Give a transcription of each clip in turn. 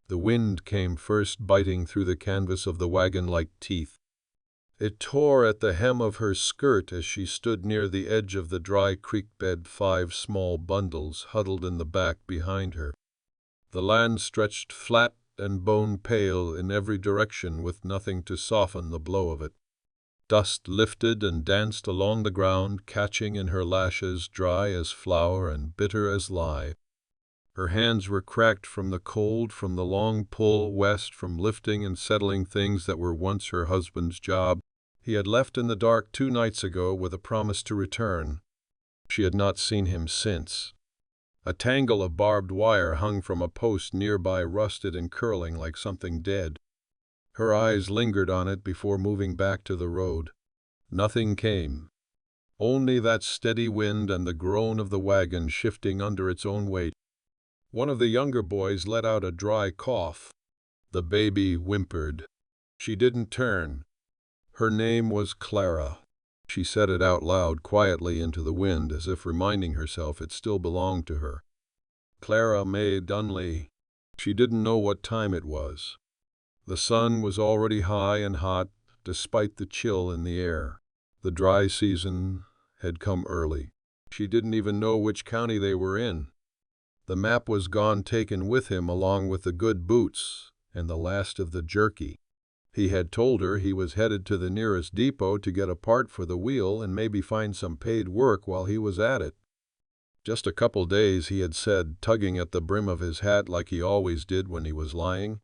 The wind came first, biting through the canvas of the wagon like teeth. It tore at the hem of her skirt as she stood near the edge of the dry creek bed, 5 small bundles huddled in the back behind her. The land stretched flat and bone-pale in every direction, with nothing to soften the blow of it. Dust lifted and danced along the ground, catching in her lashes, dry as flour and bitter as lye. Her hands were cracked from the cold, from the long pull west, from lifting and settling things that were once her husband's job. He had left in the dark 2 nights ago with a promise to return. She had not seen him since. A tangle of barbed wire hung from a post nearby, rusted and curling like something dead. Her eyes lingered on it before moving back to the road. Nothing came. Only that steady wind and the groan of the wagon shifting under its own weight. One of the younger boys let out a dry cough. The baby whimpered. She didn't turn. Her name was Clara. She said it out loud, quietly into the wind, as if reminding herself it still belonged to her. Clara May Dunley. She didn't know what time it was. The sun was already high and hot, despite the chill in the air. The dry season had come early. She didn't even know which county they were in. The map was gone, taken with him, along with the good boots and the last of the jerky. He had told her he was headed to the nearest depot to get a part for the wheel and maybe find some paid work while he was at it. Just a couple days, he had said, tugging at the brim of his hat like he always did when he was lying.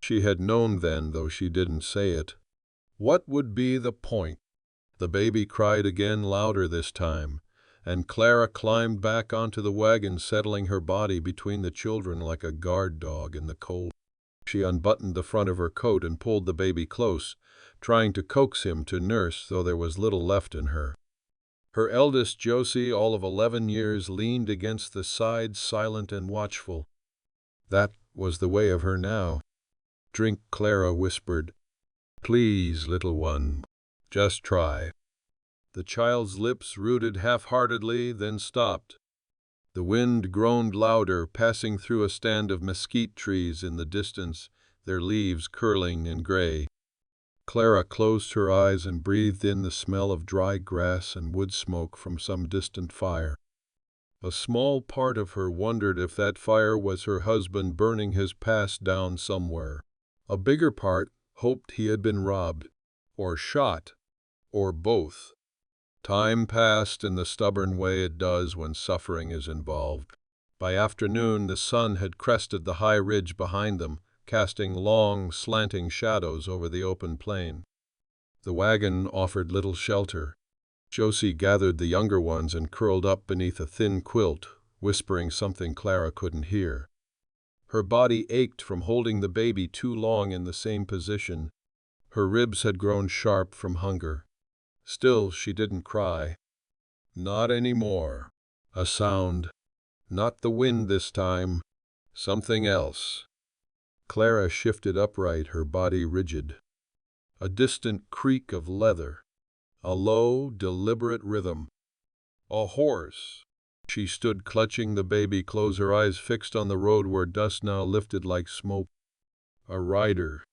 She had known then, though she didn't say it. What would be the point? The baby cried again, louder this time, and Clara climbed back onto the wagon, settling her body between the children like a guard dog in the cold. She unbuttoned the front of her coat and pulled the baby close, trying to coax him to nurse, though there was little left in her. Her eldest, Josie, all of 11 years, leaned against the side, silent and watchful. That was the way of her now. "Drink," Clara whispered. "Please, little one. Just try." The child's lips rooted half-heartedly, then stopped. The wind groaned louder, passing through a stand of mesquite trees in the distance, their leaves curling and gray. Clara closed her eyes and breathed in the smell of dry grass and wood smoke from some distant fire. A small part of her wondered if that fire was her husband burning his past down somewhere. A bigger part hoped he had been robbed, or shot, or both. Time passed in the stubborn way it does when suffering is involved. By afternoon, the sun had crested the high ridge behind them, casting long, slanting shadows over the open plain. The wagon offered little shelter. Josie gathered the younger ones and curled up beneath a thin quilt, whispering something Clara couldn't hear. Her body ached from holding the baby too long in the same position. Her ribs had grown sharp from hunger. Still, she didn't cry. Not anymore. A sound. Not the wind this time. Something else. Clara shifted upright, her body rigid. A distant creak of leather. A low, deliberate rhythm. A horse. She stood clutching the baby close, her eyes fixed on the road where dust now lifted like smoke. A rider.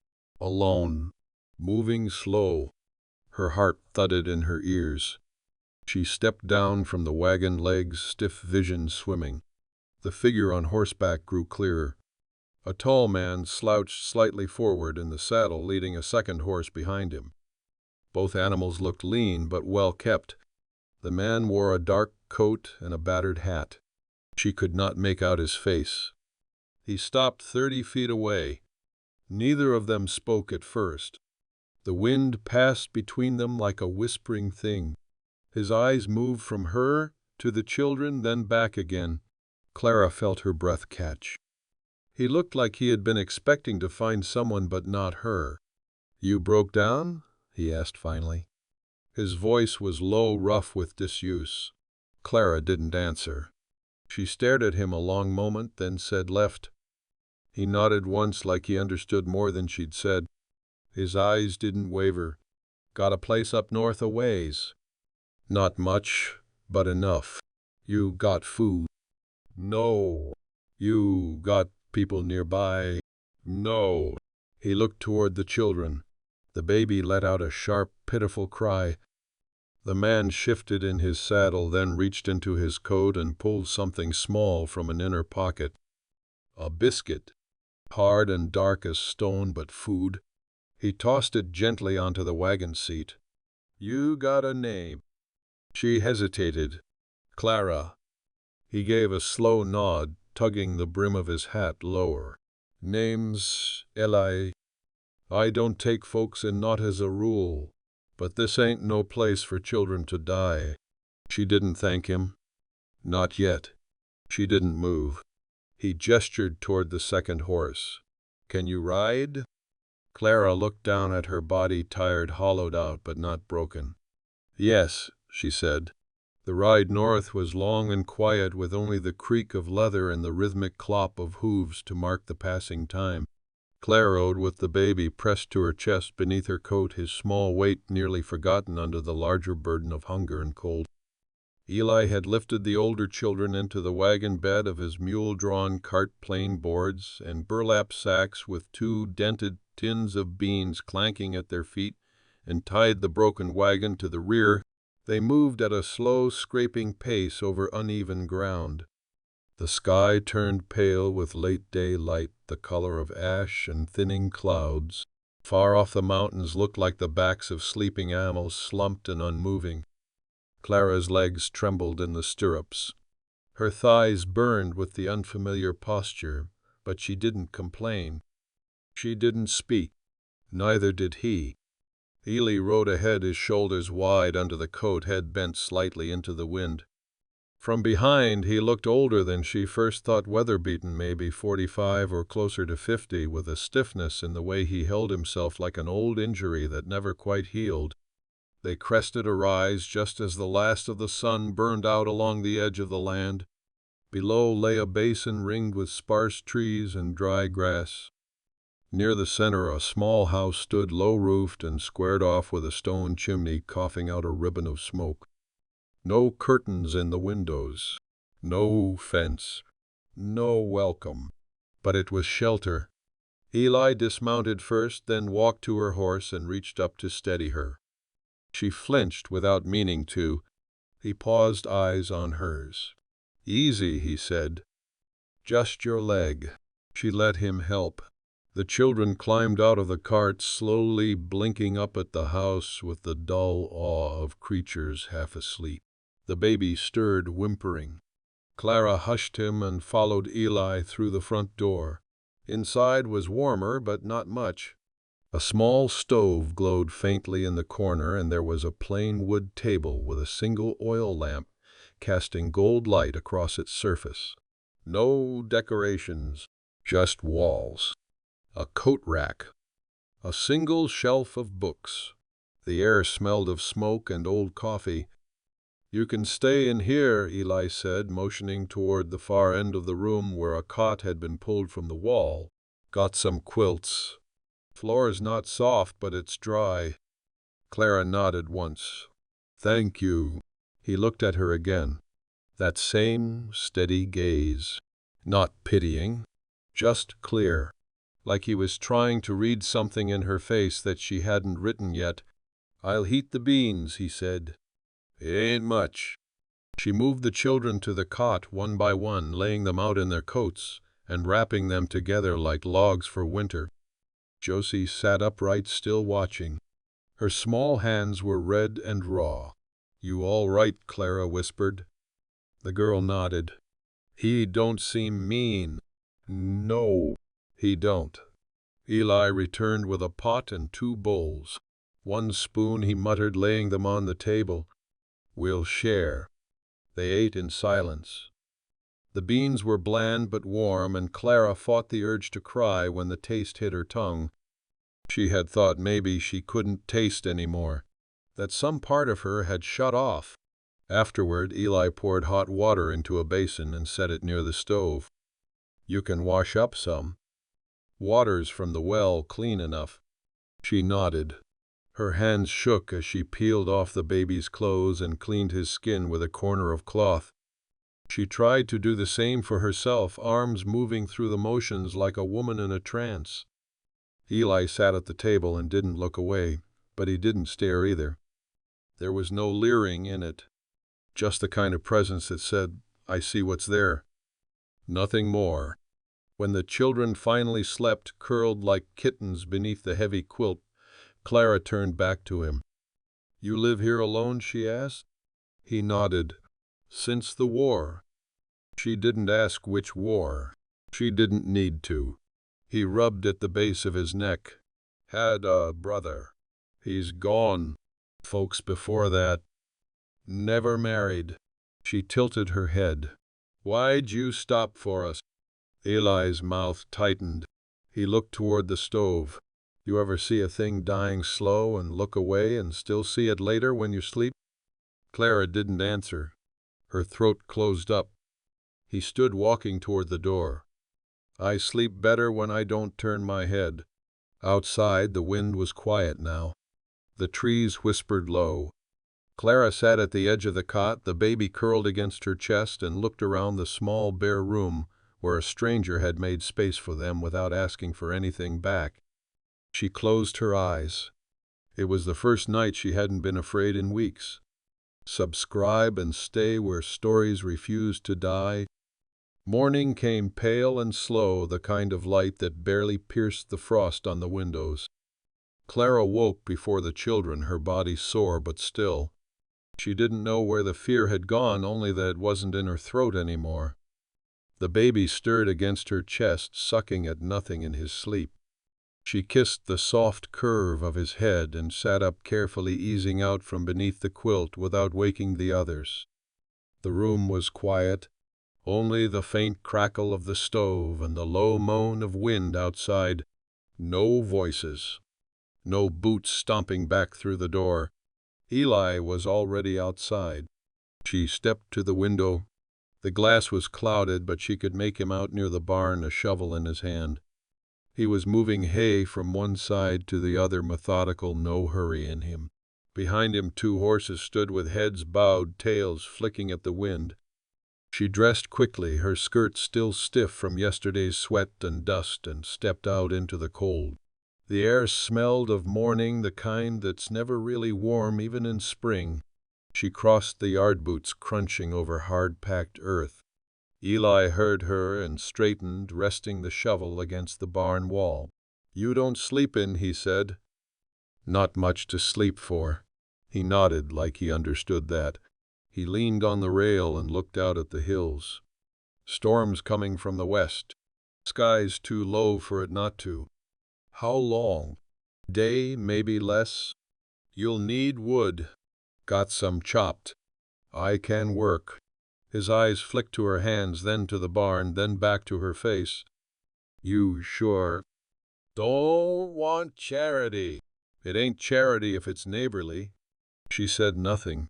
Alone. Moving slow. Her heart thudded in her ears. She stepped down from the wagon, legs stiff, vision swimming. The figure on horseback grew clearer. A tall man slouched slightly forward in the saddle, leading a second horse behind him. Both animals looked lean but well kept. The man wore a dark coat and a battered hat. She could not make out his face. He stopped 30 feet away. Neither of them spoke at first. The wind passed between them like a whispering thing. His eyes moved from her to the children, then back again. Clara felt her breath catch. He looked like he had been expecting to find someone but not her. "You broke down?" he asked finally. His voice was low, rough with disuse. Clara didn't answer. She stared at him a long moment, then said, "Left." He nodded once, like he understood more than she'd said. His eyes didn't waver. "Got a place up north a ways?" "Not much, but enough." "You got food?" "No." "You got people nearby?" No. He looked toward the children. The baby let out a sharp, pitiful cry. The man shifted in his saddle, then reached into his coat and pulled something small from an inner pocket. A biscuit, hard and dark as stone, but food. He tossed it gently onto the wagon seat. You got a name? She hesitated. Clara. He gave a slow nod, tugging the brim of his hat lower. Name's Eli. I don't take folks in, not as a rule, but this ain't no place for children to die. She didn't thank him. Not yet. She didn't move. He gestured toward the second horse. Can you ride? Clara looked down at her body, tired, hollowed out, but not broken. Yes, she said. The ride north was long and quiet, with only the creak of leather and the rhythmic clop of hooves to mark the passing time. Claire rode with the baby pressed to her chest beneath her coat, his small weight nearly forgotten under the larger burden of hunger and cold. Eli had lifted the older children into the wagon bed of his mule-drawn cart, plain boards and burlap sacks with 2 dented tins of beans clanking at their feet, and tied the broken wagon to the rear. They moved at a slow, scraping pace over uneven ground. The sky turned pale with late daylight, the color of ash and thinning clouds. Far off the mountains looked like the backs of sleeping animals, slumped and unmoving. Clara's legs trembled in the stirrups. Her thighs burned with the unfamiliar posture, but she didn't complain. She didn't speak. Neither did he. Eli rode ahead, his shoulders wide under the coat, head bent slightly into the wind. From behind, he looked older than she first thought, weather-beaten, maybe 45 or closer to 50, with a stiffness in the way he held himself like an old injury that never quite healed. They crested a rise just as the last of the sun burned out along the edge of the land. Below lay a basin ringed with sparse trees and dry grass. Near the center, a small house stood, low-roofed and squared off with a stone chimney coughing out a ribbon of smoke. No curtains in the windows, no fence, no welcome. But it was shelter. Eli dismounted first, then walked to her horse and reached up to steady her. She flinched without meaning to. He paused, eyes on hers. Easy, he said. Just your leg. She let him help. The children climbed out of the cart, slowly blinking up at the house with the dull awe of creatures half asleep. The baby stirred, whimpering. Clara hushed him and followed Eli through the front door. Inside was warmer, but not much. A small stove glowed faintly in the corner, and there was a plain wood table with a single oil lamp casting gold light across its surface. No decorations, just walls. A coat rack. A single shelf of books. The air smelled of smoke and old coffee. You can stay in here, Eli said, motioning toward the far end of the room where a cot had been pulled from the wall. Got some quilts. Floor's not soft, but it's dry. Clara nodded once. Thank you. He looked at her again. That same steady gaze. Not pitying, just clear. Like he was trying to read something in her face that she hadn't written yet. I'll heat the beans, he said. Ain't much. She moved the children to the cot one by one, laying them out in their coats and wrapping them together like logs for winter. Josie sat upright, still watching. Her small hands were red and raw. You all right? Clara whispered. The girl nodded. He don't seem mean. No, he don't. Eli returned with a pot and 2 bowls. 1 spoon, he muttered, laying them on the table. We'll share. They ate in silence. The beans were bland but warm, and Clara fought the urge to cry when the taste hit her tongue. She had thought maybe she couldn't taste anymore, that some part of her had shut off. Afterward, Eli poured hot water into a basin and set it near the stove. You can wash up some. Water's from the well, clean enough. She nodded. Her hands shook as she peeled off the baby's clothes and cleaned his skin with a corner of cloth. She tried to do the same for herself, arms moving through the motions like a woman in a trance. Eli sat at the table and didn't look away, but he didn't stare either. There was no leering in it, just the kind of presence that said, "I see what's there." Nothing more. When the children finally slept, curled like kittens beneath the heavy quilt, Clara turned back to him. "You live here alone?" she asked. He nodded. "Since the war." She didn't ask which war. She didn't need to. He rubbed at the base of his neck. "Had a brother. He's gone. Folks before that. Never married." She tilted her head. "Why'd you stop for us?" Eli's mouth tightened. He looked toward the stove. "You ever see a thing dying slow and look away and still see it later when you sleep?" Clara didn't answer. Her throat closed up. He stood walking toward the door. "I sleep better when I don't turn my head." Outside, the wind was quiet now. The trees whispered low. Clara sat at the edge of the cot, the baby curled against her chest, and looked around the small, bare room where a stranger had made space for them without asking for anything back. She closed her eyes. It was the first night she hadn't been afraid in weeks. Subscribe and stay where stories refuse to die. Morning came pale and slow, the kind of light that barely pierced the frost on the windows. Clara woke before the children, her body sore but still. She didn't know where the fear had gone, only that it wasn't in her throat anymore. The baby stirred against her chest, sucking at nothing in his sleep. She kissed the soft curve of his head and sat up carefully, easing out from beneath the quilt without waking the others. The room was quiet. Only the faint crackle of the stove and the low moan of wind outside. No voices. No boots stomping back through the door. Eli was already outside. She stepped to the window. The glass was clouded, but she could make him out near the barn, a shovel in his hand. He was moving hay from one side to the other, methodical, no hurry in him. Behind him 2 horses stood with heads bowed, tails flicking at the wind. She dressed quickly, her skirt still stiff from yesterday's sweat and dust, and stepped out into the cold. The air smelled of morning, the kind that's never really warm even in spring. She crossed the yard, boots crunching over hard-packed earth. Eli heard her and straightened, resting the shovel against the barn wall. "You don't sleep in," he said. "Not much to sleep for." He nodded like he understood that. He leaned on the rail and looked out at the hills. Storms coming from the west. Skies too low for it not to. How long? Day, maybe less. You'll need wood. Got some chopped. I can work. His eyes flicked to her hands, then to the barn, then back to her face. "You sure? Don't want charity." "It ain't charity if it's neighborly." She said nothing.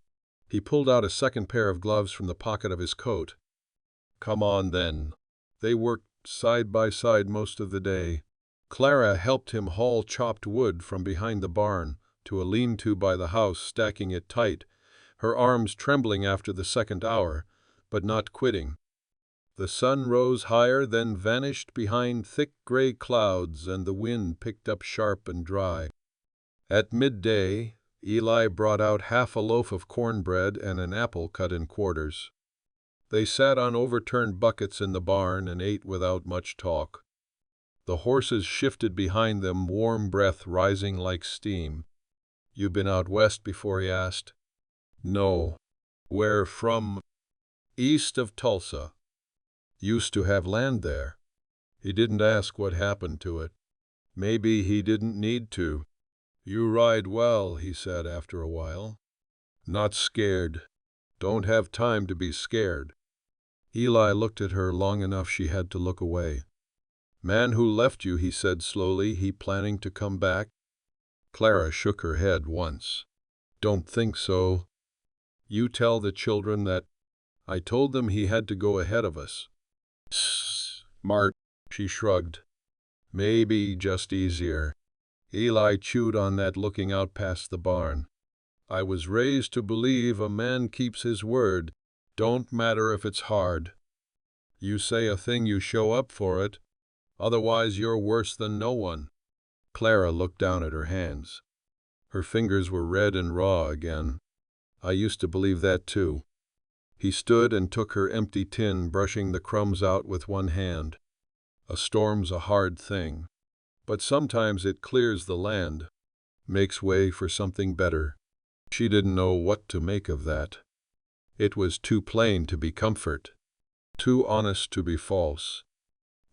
He pulled out a second pair of gloves from the pocket of his coat. "Come on, then." They worked side by side most of the day. Clara helped him haul chopped wood from behind the barn to a lean-to by the house, stacking it tight, her arms trembling after the second hour, but not quitting. The sun rose higher, then vanished behind thick gray clouds, and the wind picked up sharp and dry. At midday, Eli brought out half a loaf of cornbread and an apple cut in quarters. They sat on overturned buckets in the barn and ate without much talk. The horses shifted behind them, warm breath rising like steam. "You been out west before?" he asked. "No." "Where from?" "East of Tulsa." "Used to have land there." He didn't ask what happened to it. Maybe he didn't need to. "You ride well," he said after a while. "Not scared. Don't have time to be scared." Eli looked at her long enough she had to look away. "Man who left you," he said slowly, "he planning to come back?" Clara shook her head once. "Don't think so." "You tell the children that." "I told them he had to go ahead of us." "Smart," she shrugged. "Maybe just easier." Eli chewed on that, looking out past the barn. "I was raised to believe a man keeps his word." Don't matter if it's hard. You say a thing, you show up for it. Otherwise you're worse than no one. Clara looked down at her hands. Her fingers were red and raw again. I used to believe that too. He stood and took her empty tin, brushing the crumbs out with one hand. A storm's a hard thing, but sometimes it clears the land, makes way for something better. She didn't know what to make of that. It was too plain to be comfort, too honest to be false.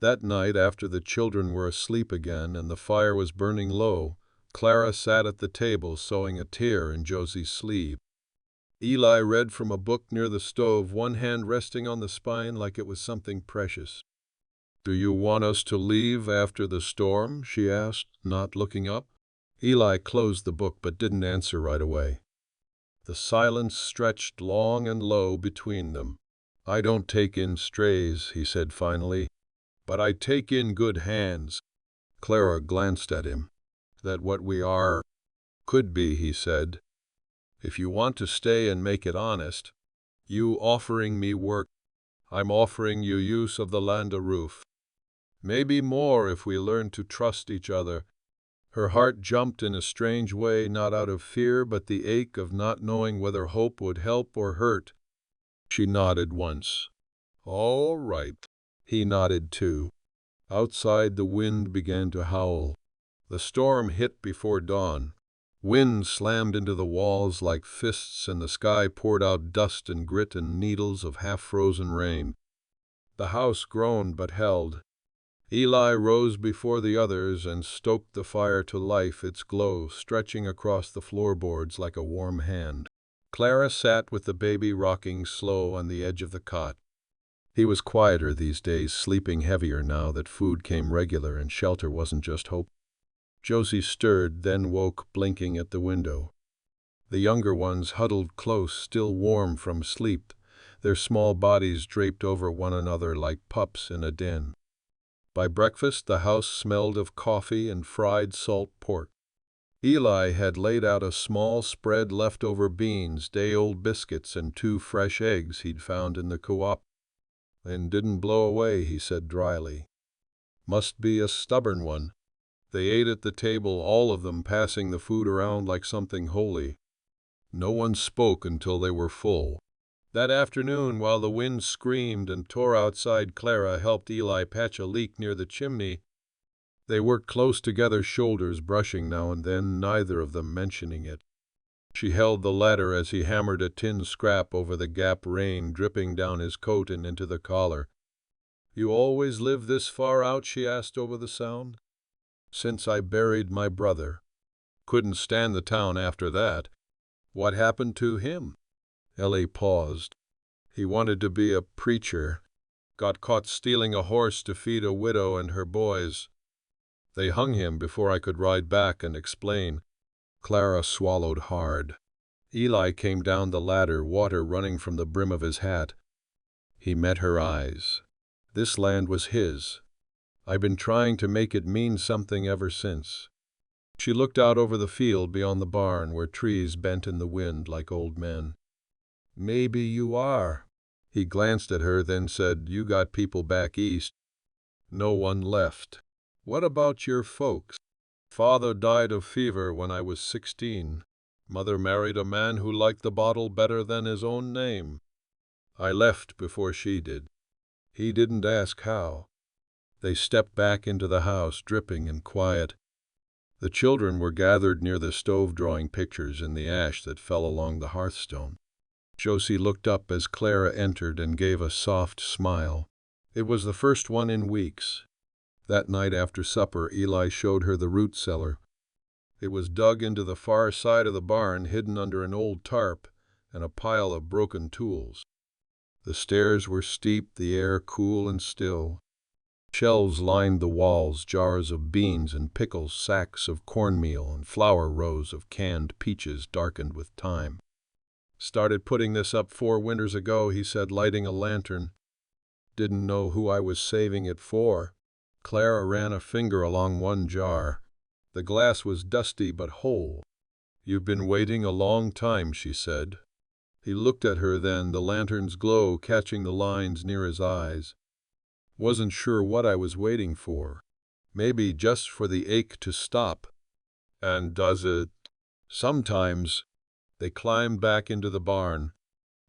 That night, after the children were asleep again and the fire was burning low, Clara sat at the table sewing a tear in Josie's sleeve. Eli read from a book near the stove, one hand resting on the spine like it was something precious. "Do you want us to leave after the storm?" she asked, not looking up. Eli closed the book but didn't answer right away. The silence stretched long and low between them. "I don't take in strays," he said finally, "but I take in good hands." Clara glanced at him. "That what we are?" "Could be," he said. "If you want to stay and make it honest, you offering me work, I'm offering you use of the land, a roof. Maybe more if we learn to trust each other." Her heart jumped in a strange way, not out of fear, but the ache of not knowing whether hope would help or hurt. She nodded once. "All right." He nodded too. Outside, the wind began to howl. The storm hit before dawn. Wind slammed into the walls like fists, and the sky poured out dust and grit and needles of half-frozen rain. The house groaned but held. Eli rose before the others and stoked the fire to life, its glow stretching across the floorboards like a warm hand. Clara sat with the baby rocking slow on the edge of the cot. He was quieter these days, sleeping heavier now that food came regular and shelter wasn't just hope. Josie stirred, then woke, blinking at the window. The younger ones huddled close, still warm from sleep, their small bodies draped over one another like pups in a den. By breakfast, the house smelled of coffee and fried salt pork. Eli had laid out a small spread, leftover beans, day-old biscuits, and 2 fresh eggs he'd found in the co-op. "And didn't blow away," he said dryly. "Must be a stubborn one." They ate at the table, all of them passing the food around like something holy. No one spoke until they were full. That afternoon, while the wind screamed and tore outside, Clara helped Eli patch a leak near the chimney. They worked close together, shoulders brushing now and then, neither of them mentioning it. She held the ladder as he hammered a tin scrap over the gap, rain dripping down his coat and into the collar. "You always live this far out?" she asked over the sound. "Since I buried my brother. Couldn't stand the town after that." "What happened to him?" Ellie paused. "He wanted to be a preacher. Got caught stealing a horse to feed a widow and her boys. They hung him before I could ride back and explain." Clara swallowed hard. Eli came down the ladder, water running from the brim of his hat. He met her eyes. This land was his. "I've been trying to make it mean something ever since." She looked out over the field beyond the barn, where trees bent in the wind like old men. "Maybe you are." He glanced at her, then said, "You got people back east?" "No one left." "What about your folks?" "Father died of fever when I was 16. Mother married a man who liked the bottle better than his own name. I left before she did." He didn't ask how. They stepped back into the house, dripping and quiet. The children were gathered near the stove, drawing pictures in the ash that fell along the hearthstone. Josie looked up as Clara entered and gave a soft smile. It was the first one in weeks. That night after supper, Eli showed her the root cellar. It was dug into the far side of the barn, hidden under an old tarp and a pile of broken tools. The stairs were steep, the air cool and still. Shelves lined the walls, jars of beans and pickles, sacks of cornmeal, and flour rows of canned peaches darkened with time. "Started putting this up 4 winters ago," he said, lighting a lantern. "Didn't know who I was saving it for." Clara ran a finger along one jar. The glass was dusty but whole. "You've been waiting a long time," she said. He looked at her then, the lantern's glow catching the lines near his eyes. Wasn't sure what I was waiting for. Maybe just for the ache to stop. And does it? Sometimes. They climbed back into the barn.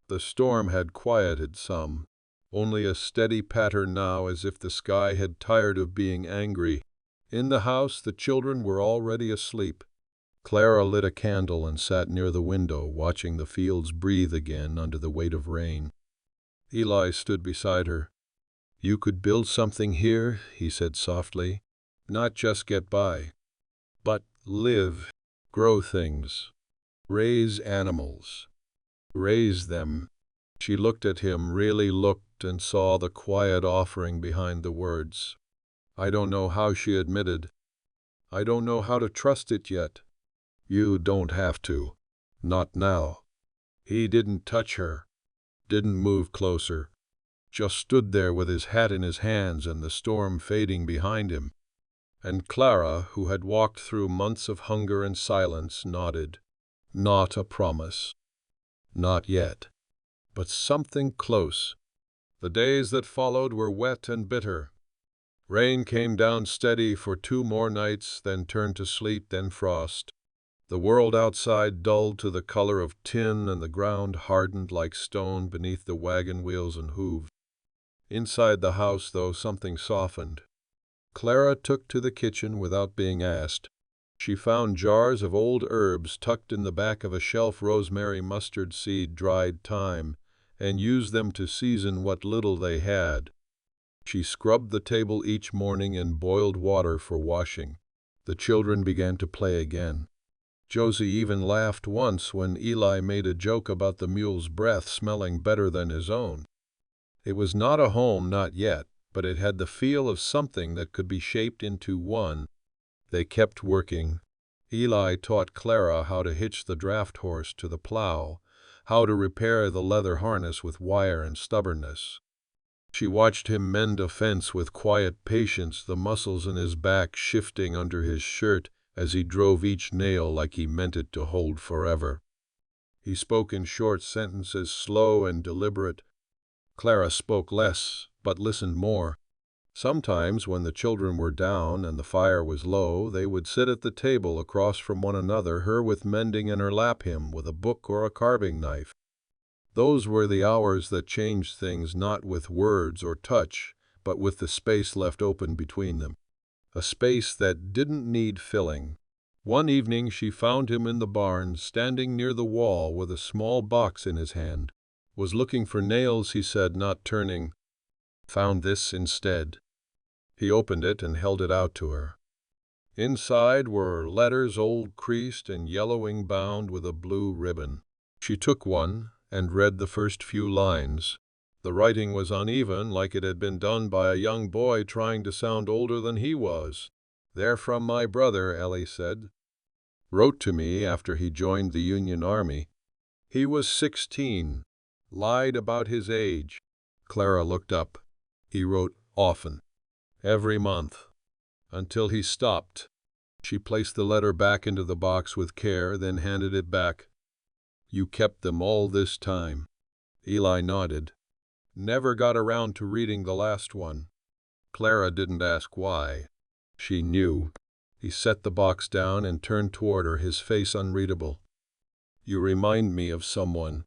The storm had quieted some. Only a steady patter now, as if the sky had tired of being angry. In the house, the children were already asleep. Clara lit a candle and sat near the window, watching the fields breathe again under the weight of rain. Eli stood beside her. "You could build something here," he said softly. "Not just get by, but live, grow things, raise animals, raise them." She looked at him, really looked, and saw the quiet offering behind the words. "I don't know how," she admitted. "I don't know how to trust it yet." "You don't have to. Not now." He didn't touch her, didn't move closer, just stood there with his hat in his hands and the storm fading behind him. And Clara, who had walked through months of hunger and silence, nodded. Not a promise. Not yet. But something close. The days that followed were wet and bitter. Rain came down steady for 2 more nights, then turned to sleet, then frost. The world outside dulled to the color of tin, and the ground hardened like stone beneath the wagon wheels and hooves. Inside the house, though, something softened. Clara took to the kitchen without being asked. She found jars of old herbs tucked in the back of a shelf, rosemary, mustard seed, dried thyme, and used them to season what little they had. She scrubbed the table each morning in boiled water for washing. The children began to play again. Josie even laughed once when Eli made a joke about the mule's breath smelling better than his own. It was not a home, not yet, but it had the feel of something that could be shaped into one. They kept working. Eli taught Clara how to hitch the draft horse to the plow, how to repair the leather harness with wire and stubbornness. She watched him mend a fence with quiet patience, the muscles in his back shifting under his shirt as he drove each nail like he meant it to hold forever. He spoke in short sentences, slow and deliberate. Clara spoke less, but listened more. Sometimes, when the children were down and the fire was low, they would sit at the table across from one another, her with mending in her lap, him with a book or a carving knife. Those were the hours that changed things, not with words or touch, but with the space left open between them. A space that didn't need filling. One evening she found him in the barn, standing near the wall with a small box in his hand. "Was looking for nails," he said, not turning. "Found this instead." He opened it and held it out to her. Inside were letters, old, creased, and yellowing, bound with a blue ribbon. She took one and read the first few lines. The writing was uneven, like it had been done by a young boy trying to sound older than he was. "They're from my brother," Ellie said. "Wrote to me after he joined the Union Army. He was 16. Lied about his age." Clara looked up. "He wrote often. Every month. Until he stopped." She placed the letter back into the box with care, then handed it back. "You kept them all this time?" Eli nodded. "Never got around to reading the last one." Clara didn't ask why. She knew. He set the box down and turned toward her, his face unreadable. "You remind me of someone."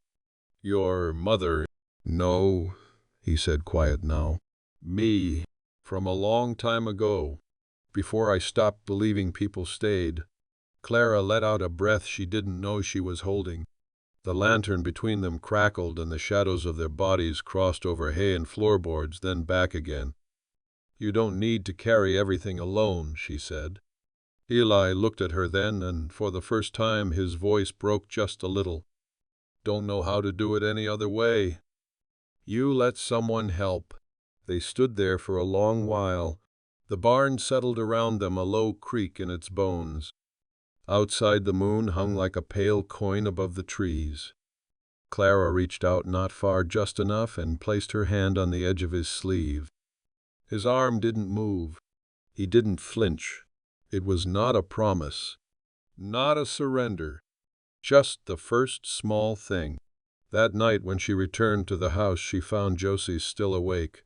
"Your mother?" "No," he said, quiet now. "Me. From a long time ago. Before I stopped believing people stayed." Clara let out a breath she didn't know she was holding. The lantern between them crackled and the shadows of their bodies crossed over hay and floorboards, then back again. "You don't need to carry everything alone," she said. Eli looked at her then, and for the first time his voice broke just a little. "Don't know how to do it any other way. You let someone help." They stood there for a long while. The barn settled around them, a low creak in its bones. Outside, the moon hung like a pale coin above the trees. Clara reached out not far, just enough, and placed her hand on the edge of his sleeve. His arm didn't move. He didn't flinch. It was not a promise, not a surrender, just the first small thing. That night when she returned to the house, she found Josie still awake.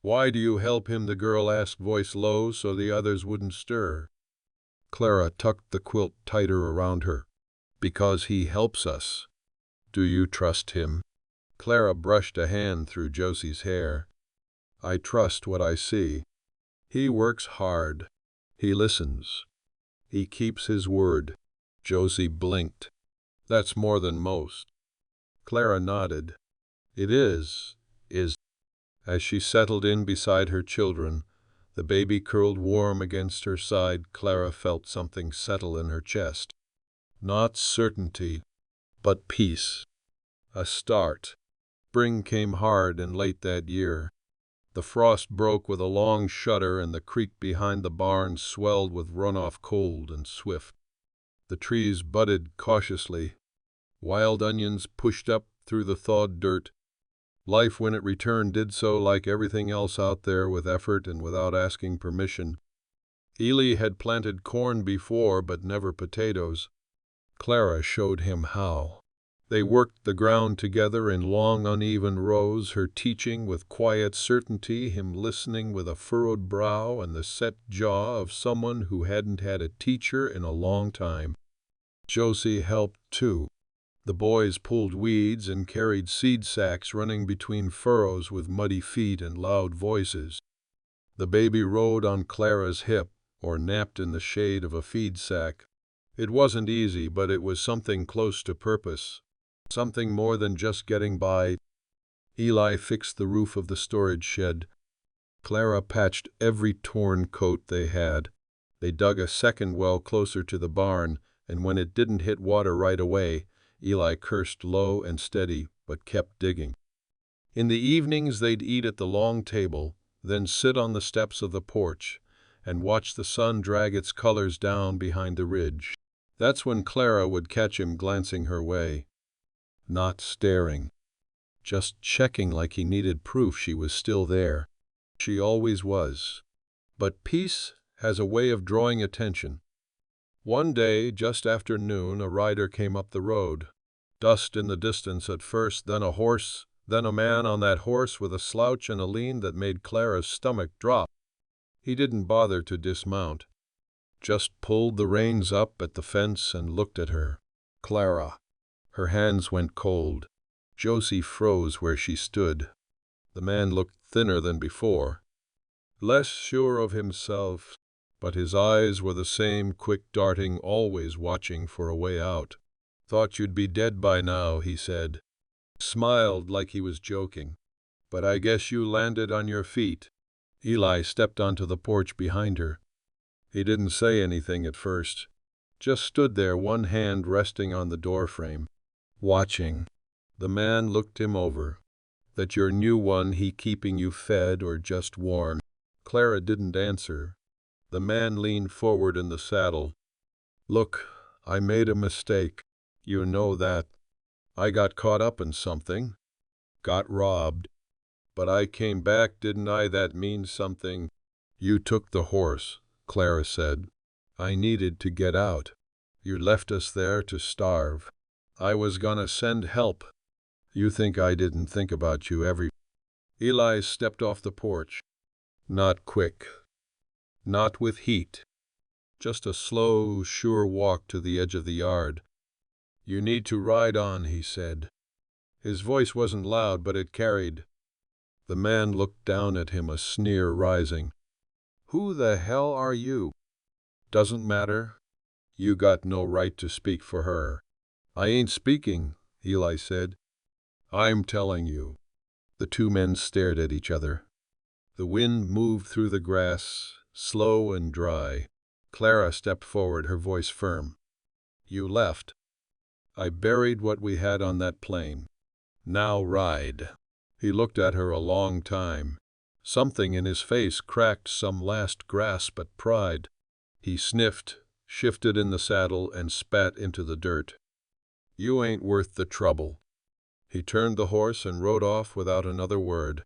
"Why do you help him?" the girl asked, voice low so the others wouldn't stir. Clara tucked the quilt tighter around her. "Because he helps us." "Do you trust him?" Clara brushed a hand through Josie's hair. "I trust what I see. He works hard. He listens. He keeps his word." Josie blinked. "That's more than most." Clara nodded. "It is. As she settled in beside her children, the baby curled warm against her side, Clara felt something settle in her chest. Not certainty, but peace. A start. Spring came hard and late that year. The frost broke with a long shudder, and the creek behind the barn swelled with runoff cold and swift. The trees budded cautiously. Wild onions pushed up through the thawed dirt. Life, when it returned, did so like everything else out there, with effort and without asking permission. Ely had planted corn before, but never potatoes. Clara showed him how. They worked the ground together in long, uneven rows, her teaching with quiet certainty, him listening with a furrowed brow and the set jaw of someone who hadn't had a teacher in a long time. Josie helped, too. The boys pulled weeds and carried seed sacks, running between furrows with muddy feet and loud voices. The baby rode on Clara's hip or napped in the shade of a feed sack. It wasn't easy, but it was something close to purpose. Something more than just getting by. Ely fixed the roof of the storage shed. Clara patched every torn coat they had. They dug a second well closer to the barn, and when it didn't hit water right away, Ely cursed low and steady, but kept digging. In the evenings they'd eat at the long table, then sit on the steps of the porch and watch the sun drag its colors down behind the ridge. That's when Clara would catch him glancing her way. Not staring. Just checking, like he needed proof she was still there. She always was. But peace has a way of drawing attention. One day, just after noon, a rider came up the road. Dust in the distance at first, then a horse, then a man on that horse with a slouch and a lean that made Clara's stomach drop. He didn't bother to dismount. Just pulled the reins up at the fence and looked at her. Clara. Her hands went cold. Josie froze where she stood. The man looked thinner than before, less sure of himself, but his eyes were the same, quick, darting, always watching for a way out. "Thought you'd be dead by now," he said. Smiled like he was joking. "But I guess you landed on your feet." Ely stepped onto the porch behind her. He didn't say anything at first. Just stood there, one hand resting on the doorframe, watching. The man looked him over. "That your new one, he keeping you fed or just warm?" Clara didn't answer. The man leaned forward in the saddle. "Look, I made a mistake. You know that. I got caught up in something. Got robbed. But I came back, didn't I? That means something." "You took the horse," Clara said. "I needed to get out. You left us there to starve. I was gonna send help. You think I didn't think about you every—" Eli stepped off the porch. Not quick. Not with heat. Just a slow, sure walk to the edge of the yard. "You need to ride on," he said. His voice wasn't loud, but it carried. The man looked down at him, a sneer rising. "Who the hell are you?" "Doesn't matter. You got no right to speak for her." "I ain't speaking," Eli said. "I'm telling you." The two men stared at each other. The wind moved through the grass, slow and dry. Clara stepped forward, her voice firm. "You left. I buried what we had on that plane. Now ride." He looked at her a long time. Something in his face cracked some last grasp at pride. He sniffed, shifted in the saddle, and spat into the dirt. "You ain't worth the trouble." He turned the horse and rode off without another word.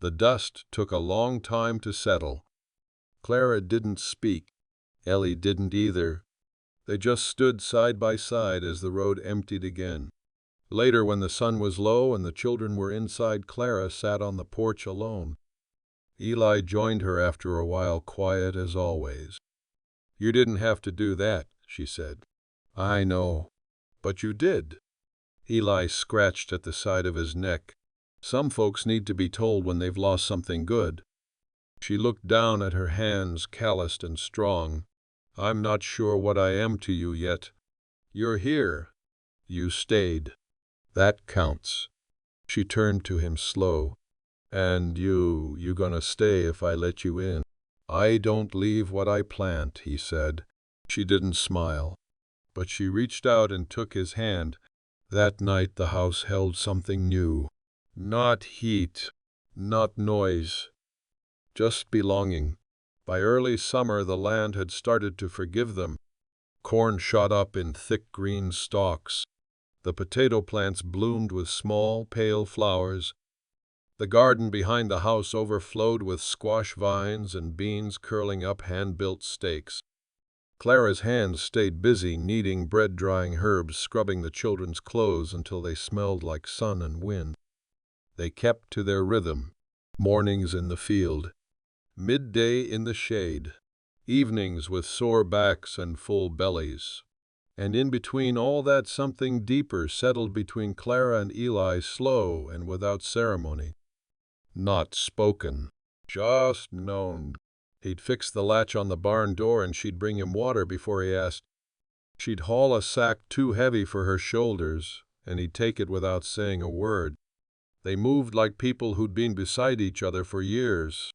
The dust took a long time to settle. Clara didn't speak. Ellie didn't either. They just stood side by side as the road emptied again. Later, when the sun was low and the children were inside, Clara sat on the porch alone. Eli joined her after a while, quiet as always. "You didn't have to do that," she said. "I know. But you did." Eli scratched at the side of his neck. "Some folks need to be told when they've lost something good." She looked down at her hands, calloused and strong. "I'm not sure what I am to you yet. You're here. You stayed. That counts." She turned to him slow. "And you gonna stay if I let you in?" "I don't leave what I plant," he said. She didn't smile, but she reached out and took his hand. That night the house held something new. Not heat, not noise, just belonging. By early summer the land had started to forgive them. Corn shot up in thick green stalks. The potato plants bloomed with small, pale flowers. The garden behind the house overflowed with squash vines and beans curling up hand-built stakes. Clara's hands stayed busy kneading bread, drying herbs, scrubbing the children's clothes until they smelled like sun and wind. They kept to their rhythm. Mornings in the field, midday in the shade, evenings with sore backs and full bellies. And in between all that, something deeper settled between Clara and Eli, slow and without ceremony. Not spoken, just known. He'd fix the latch on the barn door and she'd bring him water before he asked. She'd haul a sack too heavy for her shoulders, and he'd take it without saying a word. They moved like people who'd been beside each other for years.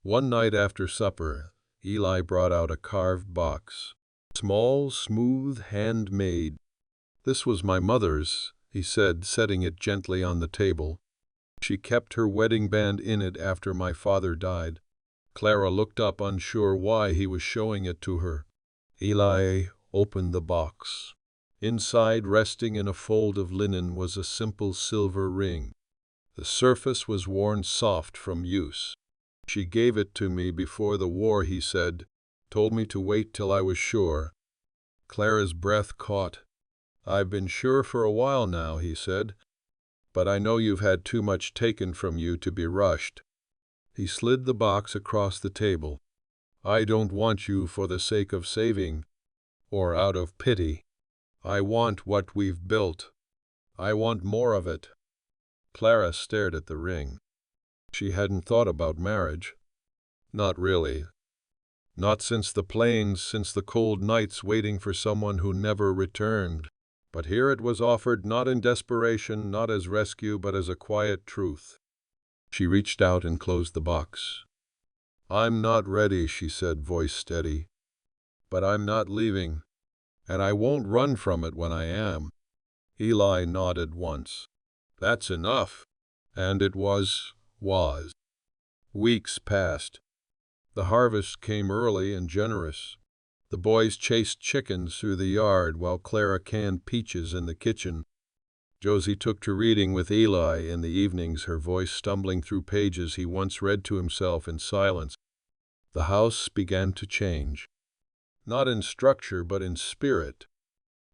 One night after supper, Eli brought out a carved box. Small, smooth, handmade. "This was my mother's," he said, setting it gently on the table. "She kept her wedding band in it after my father died." Clara looked up, unsure why he was showing it to her. Eli opened the box. Inside, resting in a fold of linen, was a simple silver ring. The surface was worn soft from use. "She gave it to me before the war," he said. "Told me to wait till I was sure." Clara's breath caught. "I've been sure for a while now," he said. "But I know you've had too much taken from you to be rushed." He slid the box across the table. "I don't want you for the sake of saving, or out of pity. I want what we've built. I want more of it." Clara stared at the ring. She hadn't thought about marriage. Not really. Not since the plains, since the cold nights waiting for someone who never returned. But here it was offered, not in desperation, not as rescue, but as a quiet truth. She reached out and closed the box. "I'm not ready," she said, voice steady. "But I'm not leaving. And I won't run from it when I am." Eli nodded once. "That's enough." And it was. Weeks passed. The harvest came early and generous. The boys chased chickens through the yard while Clara canned peaches in the kitchen. Josie took to reading with Eli in the evenings, her voice stumbling through pages he once read to himself in silence. The house began to change. Not in structure, but in spirit.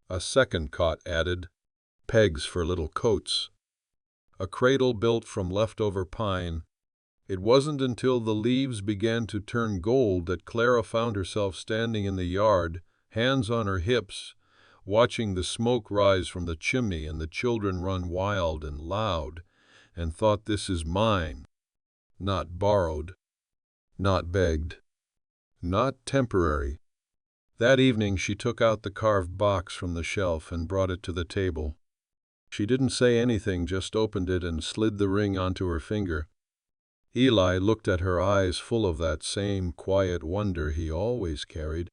A second cot added, pegs for little coats. A cradle built from leftover pine. It wasn't until the leaves began to turn gold that Clara found herself standing in the yard, hands on her hips, watching the smoke rise from the chimney and the children run wild and loud, and thought, "This is mine. Not borrowed. Not begged. Not temporary." That evening she took out the carved box from the shelf and brought it to the table. She didn't say anything, just opened it and slid the ring onto her finger. Eli looked at her, eyes full of that same quiet wonder he always carried.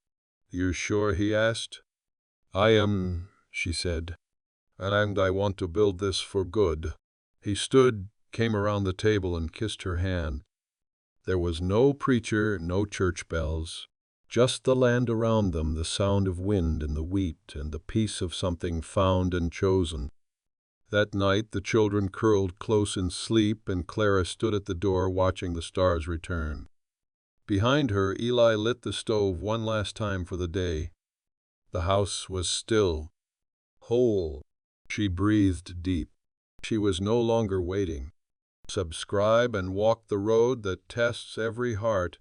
"You sure?" he asked. "I am," she said. "And I want to build this for good." He stood, came around the table and kissed her hand. There was no preacher, no church bells. Just the land around them, the sound of wind in the wheat, and the peace of something found and chosen. That night the children curled close in sleep, and Clara stood at the door watching the stars return. Behind her, Eli lit the stove one last time for the day. The house was still, whole, She breathed deep. She was no longer waiting. Subscribe and walk the road that tests every heart